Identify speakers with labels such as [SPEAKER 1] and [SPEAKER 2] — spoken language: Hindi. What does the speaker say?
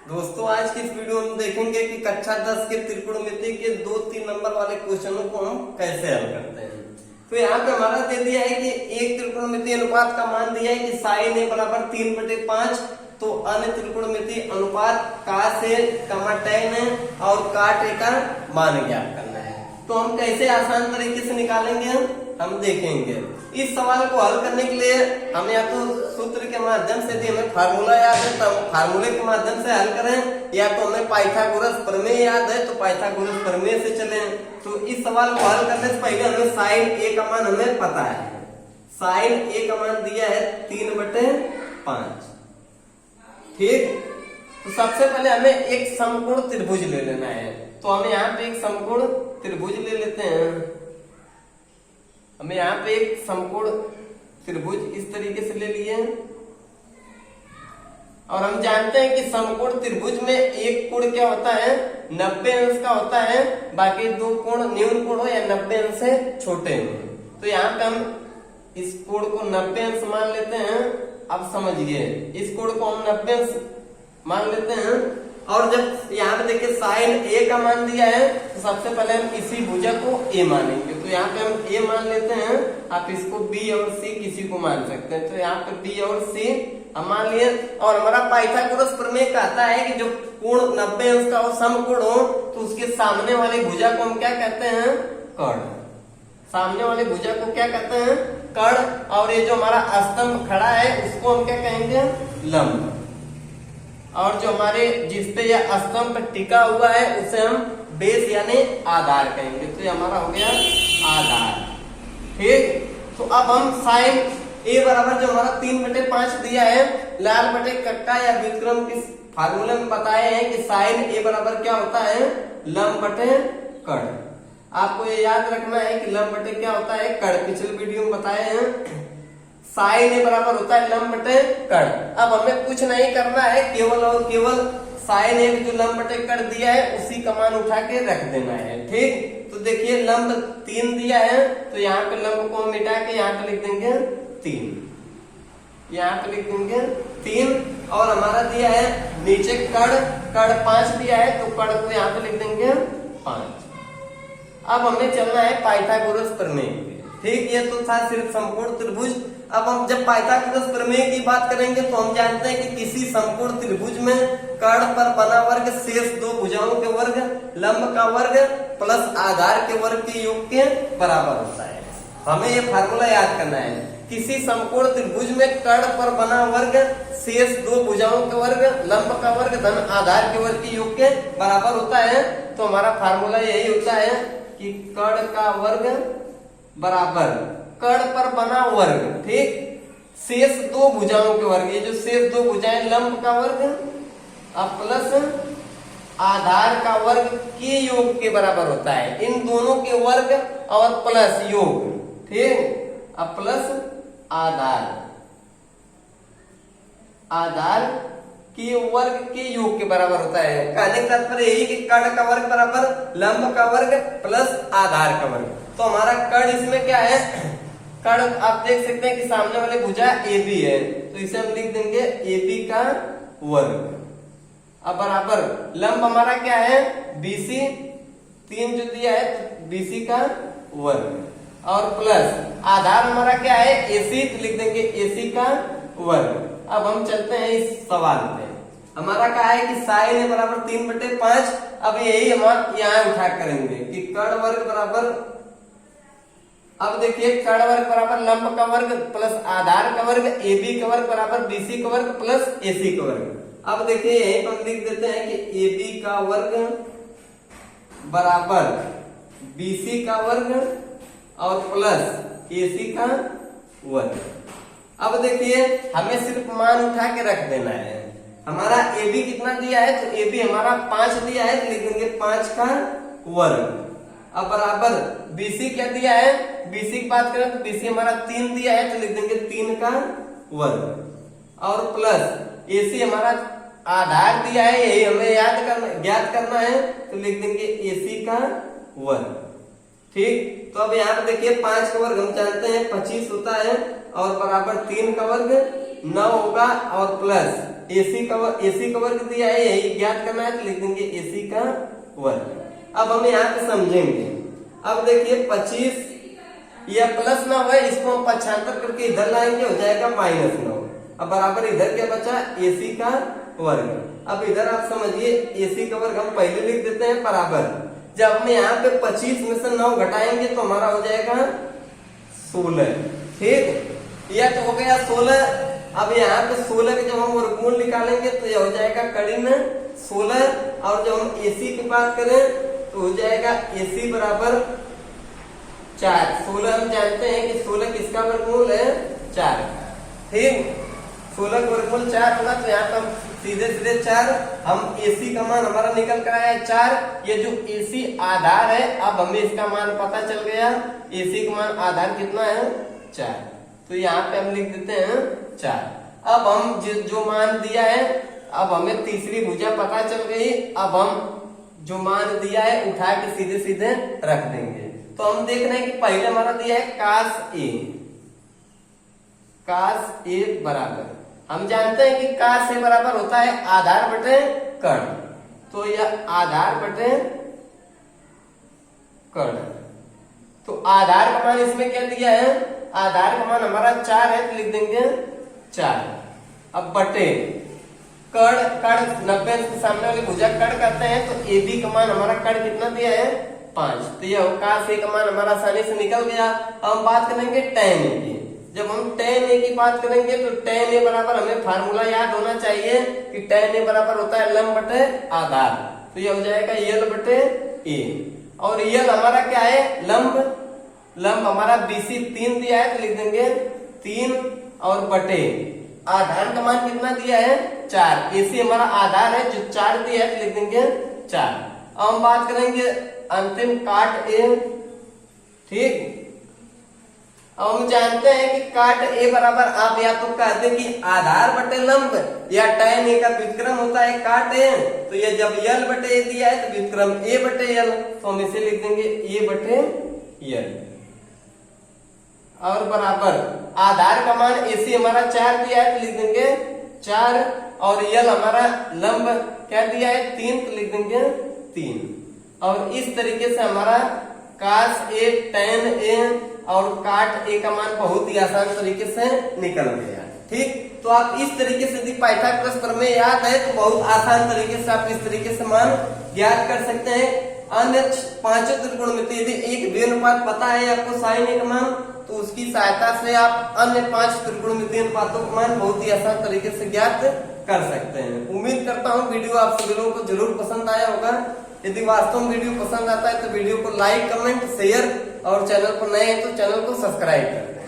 [SPEAKER 1] दोस्तों आज की इस वीडियो में देखेंगे कि कक्षा 10 के त्रिकोणमिति के 2-3 नंबर वाले क्वेश्चनों को हम कैसे हल करते हैं। तो यहाँ पे हमारा दे दिया है कि एक त्रिकोणमिति अनुपात का मान दिया है कि साइन ए बराबर 3/5, तो अन्य त्रिकोणमिति अनुपात का से tan है और काट ए का मान ज्ञात करना है। तो हम कैसे आसान तरीके से निकालेंगे हम देखेंगे। इस सवाल को हल करने के लिए हम या तो सूत्र के माध्यम से यदि हमें फार्मूला याद है तो फार्मूले के माध्यम से हल करें, या तो हमें पाइथागोरस प्रमेय याद है तो पाइथागोरस प्रमेय से चलें। तो इस सवाल को हल करने से पहले हमें साइन ए का मान हमें पता है। साइन ए का मान दिया है 3/5। ठीक, तो सबसे पहले हमें एक समकोण त्रिभुज ले लेना है। तो हम यहाँ पे एक समकोण त्रिभुज ले लेते हैं। हमें यहाँ पे एक समकोण त्रिभुज इस तरीके से ले लिए, और हम जानते हैं कि समकोण त्रिभुज में एक कोण क्या होता है 90 अंश का होता है, बाकी दो कोण न्यून कोण हो या 90 अंश से छोटे हो। तो यहाँ पे हम इस कोण को 90 अंश मान लेते हैं। अब समझिए, इस कोण को हम 90 अंश मान लेते हैं, और जब यहाँ पे देखिए साइन ए का मान दिया है तो सबसे पहले हम इसी भुजा को ए मानेंगे। तो यहाँ पे हम ए मान लेते हैं, आप इसको बी और सी किसी को मान सकते हैं। तो यहाँ पे बी और सी हम मान लिए, और हमारा पाइथागोरस प्रमेय कहता है कि जो कोण 90 अंश का हो समकोण हो तो उसके सामने वाली भुजा को हम क्या कहते हैं कर्ण। सामने वाली भुजा को क्या कहते हैं कर्ण, और ये जो हमारा स्तंभ खड़ा है उसको हम क्या कहेंगे लंब, और जो हमारे जिसपे यह स्तंभ टिका हुआ है उसे हम बेस यानी आधार कहेंगे। तो ये हमारा हो गया आधार। ठीक, तो अब हम साइन ए बराबर जो हमारा 3/5 दिया है, लाल बटे कट्टा या व्युत्क्रम के फार्मूले में बताए हैं कि साइन ए बराबर क्या होता है लंब बटे कर्ण। आपको ये याद रखना है कि लंब बटे क्या होता है कर्ण, पिछले वीडियो में बताए हैं। साइन ए बराबर होता है लंब बटे कर्ण। अब हमें कुछ नहीं करना है, केवल और केवल साइन ए जो लंब बटे कर्ण दिया है उसी का मान उठा के रख देना है। ठीक, तो देखिए लंब 3 दिया है, तो यहाँ पे लंब को हम मिटा के यहाँ पे लिख देंगे 3, यहाँ पे लिख देंगे 3, और हमारा दिया है नीचे कर्ण 5 दिया है, तो कर्ण को यहाँ पे लिख देंगे 5। अब हमें चलना है पाइथागोरस प्रमेय। ठीक, ये तो था सिर्फ समकोण त्रिभुज। अब हम जब पाइथागोरस प्रमेय की बात करेंगे तो हम जानते हैं कि किसी समकोण त्रिभुज में कर्ण पर बना वर्ग शेष दो भुजाओं के वर्ग लंब का वर्ग प्लस आधार के वर्ग के योग के बराबर होता है। हमें ये फार्मूला याद करना है। किसी समकोण त्रिभुज में कर्ण पर बना वर्ग शेष दो भुजाओं के वर्ग लंब का वर्ग धन आधार के वर्ग के योग के बराबर होता है। तो हमारा फार्मूला यही होता है कि कर्ण का वर्ग बराबर कर्ण पर बना वर्ग, ठीक, शेष दो भुजाओं के वर्ग, ये जो शेष दो भुजाएं लंब का वर्ग अब प्लस आधार का वर्ग के योग के बराबर होता है। इन दोनों के वर्ग और प्लस योग, ठीक, अब प्लस आधार के वर्ग के योग के बराबर होता है। कहने का तात्पर्य यही कि कर्ण का वर्ग बराबर लंब का वर्ग प्लस आधार का वर्ग। तो हमारा कर्ण इसमें क्या है, कर्ण आप देख सकते हैं कि सामने वाले भुजा AB है, तो इसे हम लिख देंगे AB का वर्ग। अब बराबर लंब हमारा क्या है BC, 3 जो दिया है तो BC का वर्ग, और प्लस आधार हमारा क्या है AC, तो लिख देंगे AC का वर्ग। अब हम चलते हैं इस सवाल पे। हमारा क्या है कि साइन ए बराबर 3/5। अब यही हम यहाँ उठा करेंगे कि कर्ण वर्ग बराबर, अब देखिए कर्ण वर्ग बराबर लंब का वर्ग प्लस आधार का वर्ग AB का वर्ग बराबर BC का वर्ग प्लस AC का वर्ग। अब देखिए यहीं पर लिख देते हैं कि AB का वर्ग बराबर BC का वर्ग और प्लस AC का वर्ग। अब देखिए हमें सिर्फ मान उठा के रख देना है। हमारा AB कितना दिया है, तो AB हमारा 5 दिया है, तो लिख देंगे 5 का वर्ग। अब बराबर BC क्या दिया है, BC की बात करें तो BC हमारा 3 दिया है, तो लिख देंगे 3 का वर्ग, और प्लस AC हमारा आधार दिया है, यही हमें ज्ञात करना है, तो लिख देंगे AC का वर्ग। ठीक, तो अब यहाँ पे देखिए 5 का वर्ग हम जानते हैं 25 होता है, और बराबर 3 का वर्ग 9 होगा, और प्लस AC का वर्ग दिया है, यही ज्ञात करना है तो लिख देंगे AC का वर्ग। अब हम यहाँ पे समझेंगे। अब देखिए 25 या प्लस 9 है, इसको हम पक्षांतर करके इधर लाएंगे, हो जाएगा -9। अब बराबर इधर क्या बचा, AC का वर्ग। अब इधर आप समझिए AC का वर्ग हम पहले लिख देते हैं बराबर, जब हम यहाँ पे 25 में से 9 घटाएंगे तो हमारा हो जाएगा 16। ठीक, यह तो हो गया 16। अब यहाँ पे 16 के जब हम वर्गमूल निकालेंगे तो यह हो जाएगा करीब 16। और जब हम AC की बात करें तो हो जाएगा AC बराबर 4। 16 हम जानते हैं कि 16 किसका वर्गमूल है, 4। ठीक, 16 का वर्गमूल 4 होगा, तो यहाँ पर हम सीधे 4, हम AC का मान हमारा निकल कर आया 4। ये जो AC आधार है, अब हमें इसका मान पता चल गया। AC का मान आधार कितना है, 4, तो यहाँ पे हम लिख देते हैं 4। अब हम जो मान दिया है, अब हमें तीसरी भुजा पता चल गई। अब हम जो मान दिया है उठा के सीधे रख देंगे। तो हम देख रहे हैं कि पहले हमारा दिया है cos A बराबर, हम जानते हैं कि cos A बराबर होता है आधार बटे कर्ण, तो यह आधार बटे कर्ण। तो आधार का मान इसमें क्या दिया है, आधार का मान हमारा 4 है, तो लिख देंगे 4। अब बटे कर्ण, कर्ण 90 के सामने वाली भुजा कर्ण करते हैं, तो AB का मान हमारा कर्ण कितना दिया है, 5। तो यह cos A का मान हमारा आसानी से निकल गया। अब हम बात करेंगे tan A की। जब हम tan A की बात करेंगे तो tan A बराबर हमें फार्मूला याद होना चाहिए कि tan A बराबर होता है लंब बटे आधार, तो यह हो जाएगा L बटे A। और L हमारा क्या है, लंब हमारा BC 3 दिया है, तो लिख देंगे 3 और बटे आधार का मान कितना दिया है, 4। AC हमारा आधार है जो 4 दिया है, तो लिख देंगे 4। अब हम बात करेंगे अंतिम काट A। ठीक, अब हम जानते हैं कि काट A बराबर आप या तो कहते हैं कि आधार बटे लंब, या tan A का व्युत्क्रम होता है काट A। तो ये जब L बटे A दिया है तो व्युत्क्रम A बटे L, तो हम इसे लिख देंगे A बटे L। और बराबर आधार का मान AC हमारा 4 दिया है, तो लिख देंगे 4। और L हमारा लंब क्या दिया है, 3, तो लिख देंगे 3। और इस तरीके से हमारा cos A, tan A और काट A का मान बहुत ही आसान तरीके से निकल गया। ठीक, तो आप इस तरीके से यदि पाइथागोरस प्रमेय याद है तो बहुत आसान तरीके से आप इस तरीके से मान ज्ञात कर सकते हैं। अन्य 5 त्रिकोण में यदि एक द्विनुपात पता है आपको sin A का मान, तो उसकी सहायता से आप अन्य 5 त्रिकोणमितीय अनुपातों का मान बहुत ही आसान तरीके से ज्ञात कर सकते हैं। उम्मीद करता हूँ वीडियो आप सभी लोगों को जरूर पसंद आया होगा। यदि वास्तव में वीडियो पसंद आता है तो वीडियो को लाइक, कमेंट, शेयर और चैनल पर नए हैं तो चैनल को सब्सक्राइब कर दें।